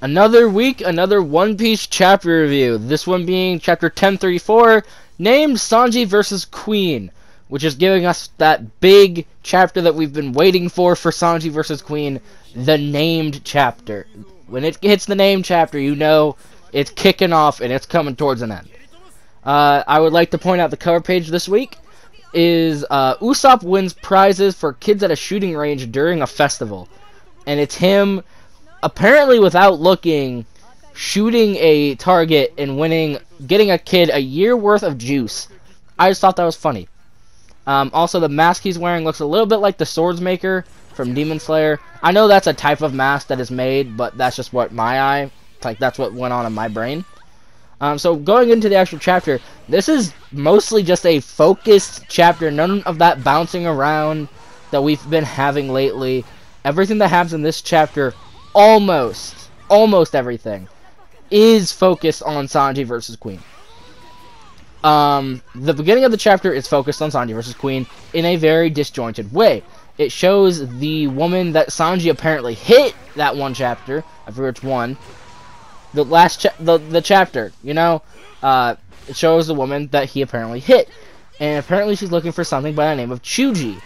Another week, another One Piece chapter review. This one being chapter 1034, named Sanji vs. Queen, which is giving us that big chapter that we've been waiting for Sanji vs. Queen, the named chapter. When it hits the named chapter, you know it's kicking off and it's coming towards an end. I would like to point out the cover page this week is Usopp wins prizes for kids at a shooting range during a festival. And it's him, apparently without looking, shooting a target and getting a kid a year worth of juice. I just thought that was funny. Also, the mask he's wearing looks a little bit like the Swordsmaker from Demon Slayer. I know that's a type of mask that is made, but that's just what that's what went on in my brain. So going into the actual chapter, this is mostly just a focused chapter. None of that bouncing around that we've been having lately. Everything that happens in this chapter, almost everything, is focused on Sanji versus Queen. The beginning of the chapter is focused on Sanji versus Queen in a very disjointed way. It shows the woman that Sanji apparently hit that one chapter. I forget which one. The chapter, you know, it shows the woman that he apparently hit, and apparently she's looking for something by the name of Chuji,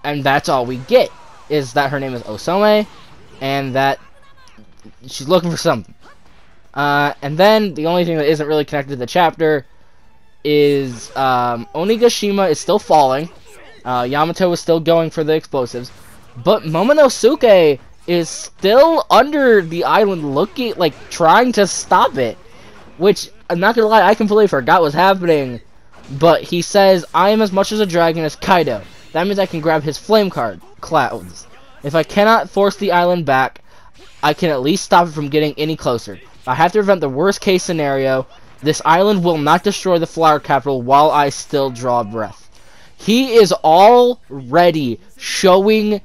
and that's all we get, is that her name is Osome, and that she's looking for something. And then the only thing that isn't really connected to the chapter is Onigashima is still falling, Yamato is still going for the explosives, but Momonosuke is still under the island looking, like, trying to stop it. Which, I'm not gonna lie, I completely forgot was happening. But he says, I am as much as a dragon as Kaido. That means I can grab his flame card, Clouds. If I cannot force the island back, I can at least stop it from getting any closer. If I have to prevent the worst case scenario, this island will not destroy the flower capital while I still draw breath. He is already showing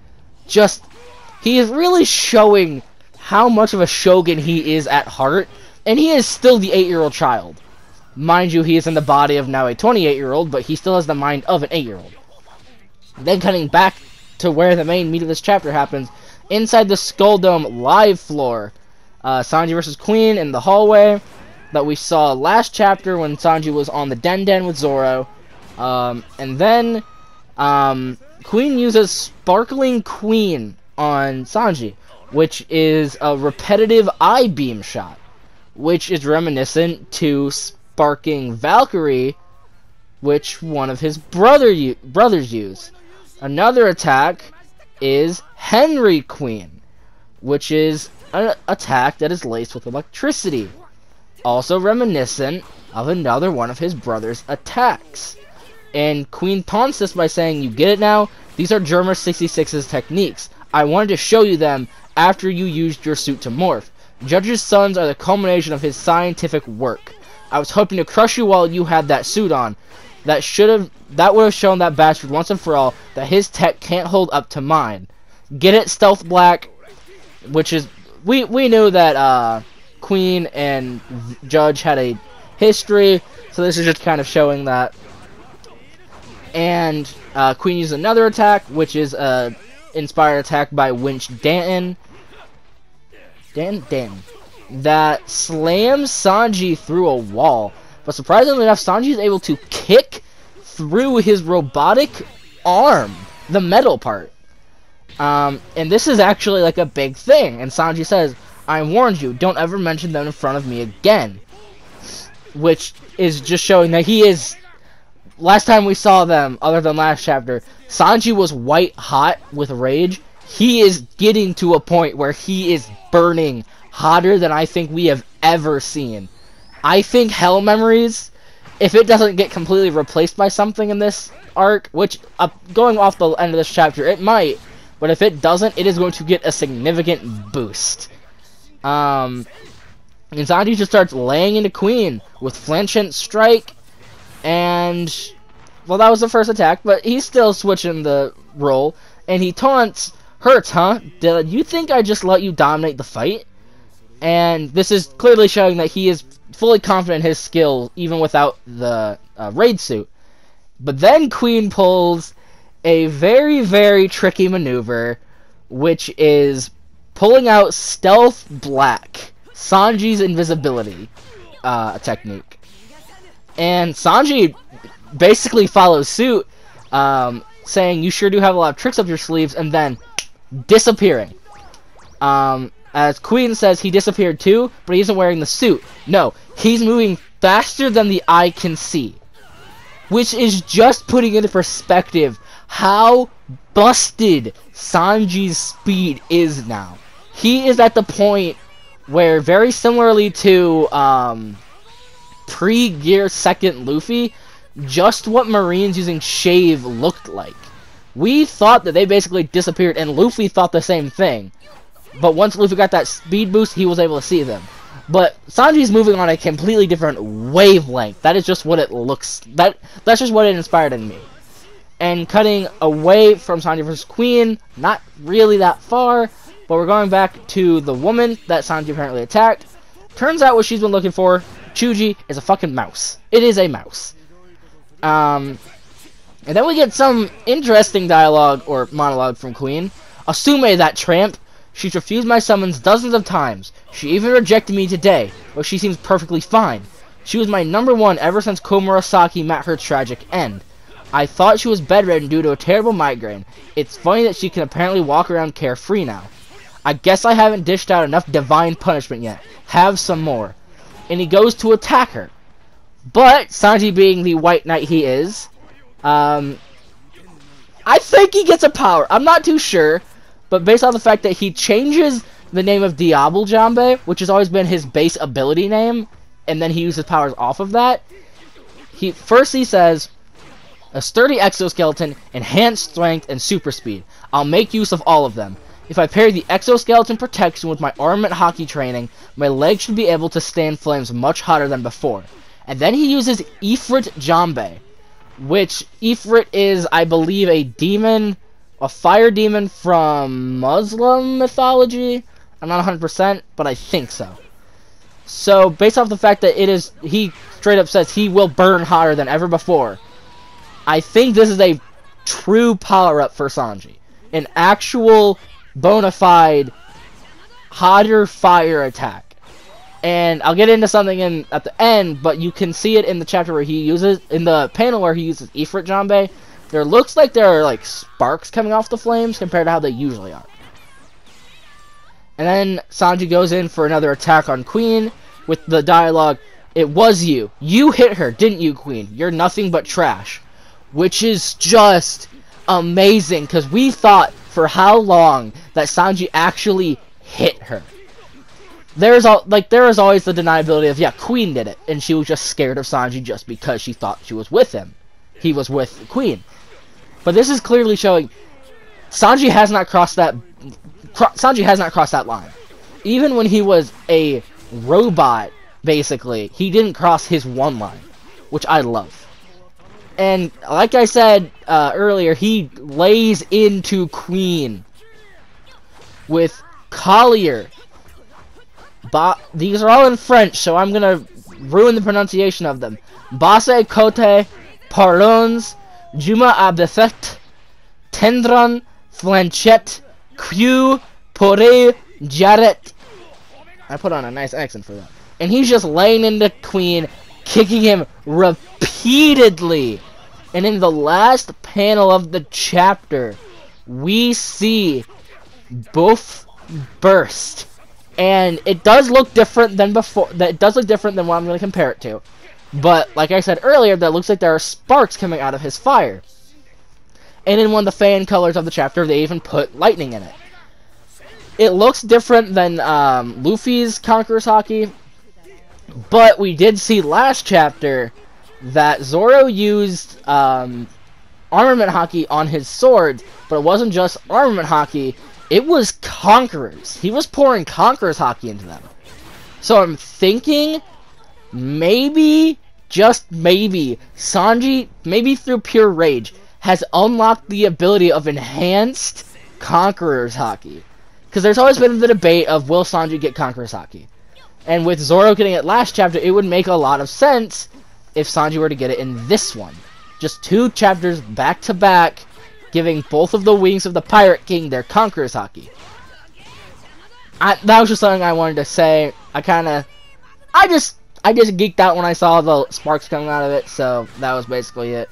he is really showing how much of a shogun he is at heart, and he is still the 8-year-old child. Mind you, he is in the body of now a 28-year-old, but he still has the mind of an 8-year-old. Then cutting back to where the main meat of this chapter happens, inside the Skull Dome live floor, Sanji vs. Queen in the hallway that we saw last chapter when Sanji was on the Den with Zoro, and then Queen uses Sparkling Queen on Sanji, which is a repetitive eye beam shot, which is reminiscent to Sparking Valkyrie, which one of his brothers used. Another attack is Henry Queen, which is an attack that is laced with electricity, also reminiscent of another one of his brother's attacks. And Queen taunts this by saying, "You get it now? These are Germa 66's techniques. I wanted to show you them after you used your suit to morph. Judge's sons are the culmination of his scientific work. I was hoping to crush you while you had that suit on. That would have shown that bastard once and for all that his tech can't hold up to mine. Get it, Stealth Black?" Which is, we knew that Queen and Judge had a history, so this is just kind of showing that. And Queen uses another attack, which is a inspired attack by Winch Danton, that slams Sanji through a wall. But surprisingly enough, Sanji is able to kick through his robotic arm, the metal part. And this is actually like a big thing. And Sanji says, "I warned you, don't ever mention them in front of me again." Which is just showing that he is... Last time we saw them, other than last chapter, Sanji was white hot with rage. He is getting to a point where he is burning hotter than I think we have ever seen. I think Hell Memories, if it doesn't get completely replaced by something in this arc, which, going off the end of this chapter, it might, but if it doesn't, it is going to get a significant boost. And Sanji just starts laying into Queen with Flanchant Strike. And, well, that was the first attack, but he's still switching the role. And he taunts, "Hurts, huh? Did you think I just let you dominate the fight?" And this is clearly showing that he is fully confident in his skill, even without the raid suit. But then Queen pulls a very, very tricky maneuver, which is pulling out Stealth Black, Sanji's invisibility technique. And Sanji basically follows suit, saying, "You sure do have a lot of tricks up your sleeves," and then disappearing. As Queen says, he disappeared too, but he isn't wearing the suit. No, he's moving faster than the eye can see. Which is just putting into perspective how busted Sanji's speed is now. He is at the point where, very similarly to pre-Gear 2nd Luffy, just what Marines using Shave looked like. We thought that they basically disappeared, and Luffy thought the same thing. But once Luffy got that speed boost, he was able to see them. But Sanji's moving on a completely different wavelength. That is just what it looks... That's just what it inspired in me. And cutting away from Sanji vs. Queen, not really that far, but we're going back to the woman that Sanji apparently attacked. Turns out what she's been looking for, Chuji, is a fucking mouse. It is a mouse. And then we get some interesting dialogue, or monologue from Queen. "Asume, that tramp. She's refused my summons dozens of times. She even rejected me today, but she seems perfectly fine. She was my #1 ever since Komurasaki met her tragic end. I thought she was bedridden due to a terrible migraine. It's funny that she can apparently walk around carefree now. I guess I haven't dished out enough divine punishment yet. Have some more." And he goes to attack her. But, Sanji being the white knight he is, I think he gets a power. I'm not too sure. But based on the fact that he changes the name of Diable Jambe, which has always been his base ability name, and then he uses powers off of that, he says, "A sturdy exoskeleton, enhanced strength, and super speed. I'll make use of all of them. If I pair the exoskeleton protection with my armament hockey training, my legs should be able to stand flames much hotter than before." And then he uses Ifrit Jambe, which Ifrit is, I believe, a demon... a fire demon from Muslim mythology. I'm not 100%, but I think so. So, based off the fact that he straight up says he will burn hotter than ever before, I think this is a true power-up for Sanji. An actual, bona fide, hotter fire attack. And I'll get into something at the end, but you can see it in the chapter where he uses, in the panel where he uses Ifrit Jambe. There looks like there are, like, sparks coming off the flames compared to how they usually are. And then Sanji goes in for another attack on Queen with the dialogue, "It was you. You hit her, didn't you, Queen? You're nothing but trash." Which is just amazing, because we thought for how long that Sanji actually hit her. There is always the deniability of, yeah, Queen did it, and she was just scared of Sanji just because she thought she was with him. He was with Queen. But this is clearly showing Sanji has not crossed that line. Even when he was a robot, basically, he didn't cross his one line, which I love. And like I said earlier, he lays into Queen with Collier. These are all in French, so I'm gonna ruin the pronunciation of them. Basse Cote Parlons, Juma Abdefet, Tendron, Flanchette, Q, Poré, Jarret. I put on a nice accent for that. And he's just laying into Queen, kicking him repeatedly. And in the last panel of the chapter, we see both burst. And it does look different than before. It does look different than what I'm going to compare it to. But, like I said earlier, that looks like there are sparks coming out of his fire. And in one of the fan colors of the chapter, they even put lightning in it. It looks different than Luffy's Conqueror's Haki. But we did see last chapter that Zoro used Armament Haki on his sword. But it wasn't just Armament Haki. It was Conquerors. He was pouring Conqueror's Haki into them. So I'm thinking, maybe, just maybe, Sanji, maybe through pure rage, has unlocked the ability of enhanced Conqueror's Haki. Because there's always been the debate of, will Sanji get Conqueror's Haki? And with Zoro getting it last chapter, it would make a lot of sense if Sanji were to get it in this one. Just 2 chapters back to back, giving both of the wings of the Pirate King their Conqueror's Haki. that was just something I wanted to say. I just geeked out when I saw the sparks coming out of it, so that was basically it.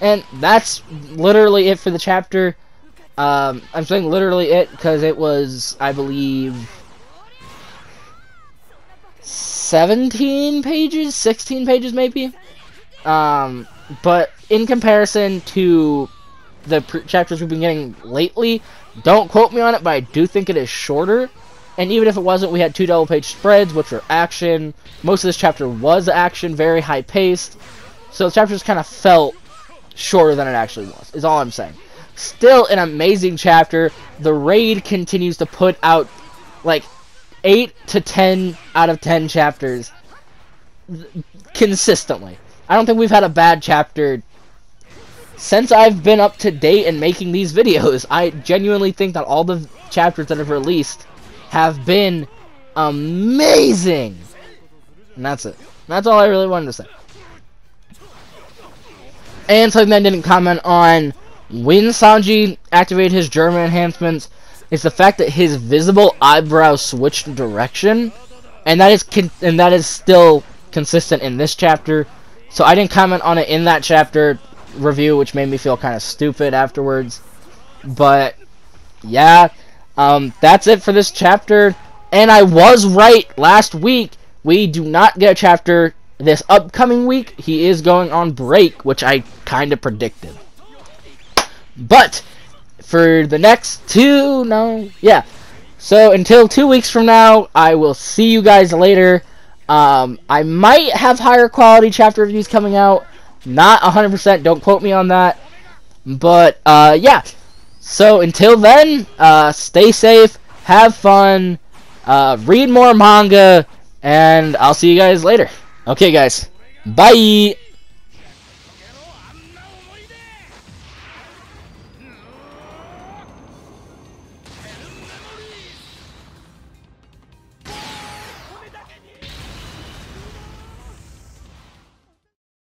And that's literally it for the chapter. I'm saying literally it because it was, I believe, 17 pages, 16 pages maybe. But in comparison to the chapters we've been getting lately, don't quote me on it, but I do think it is shorter. And even if it wasn't, we had 2 double-page spreads, which were action. Most of this chapter was action, very high-paced. So the chapters kind of felt shorter than it actually was, is all I'm saying. Still an amazing chapter. The raid continues to put out, like, 8 to 10 out of 10 chapters consistently. I don't think we've had a bad chapter since I've been up to date and making these videos. I genuinely think that all the chapters that have released have been amazing. And that's it. That's all I really wanted to say. And something that I didn't comment on when Sanji activated his German enhancements is the fact that his visible eyebrows switched direction, and that is still consistent in this chapter. So I didn't comment on it in that chapter review, which made me feel kind of stupid afterwards. But yeah, that's it for this chapter. And I was right last week. We do not get a chapter this upcoming week. He is going on break, which I kind of predicted. But for the next so until 2 weeks from now, I will see you guys later. I might have higher quality chapter reviews coming out. Not 100%, don't quote me on that. But, yeah. So until then, stay safe, have fun, read more manga, and I'll see you guys later. Okay, guys. Bye!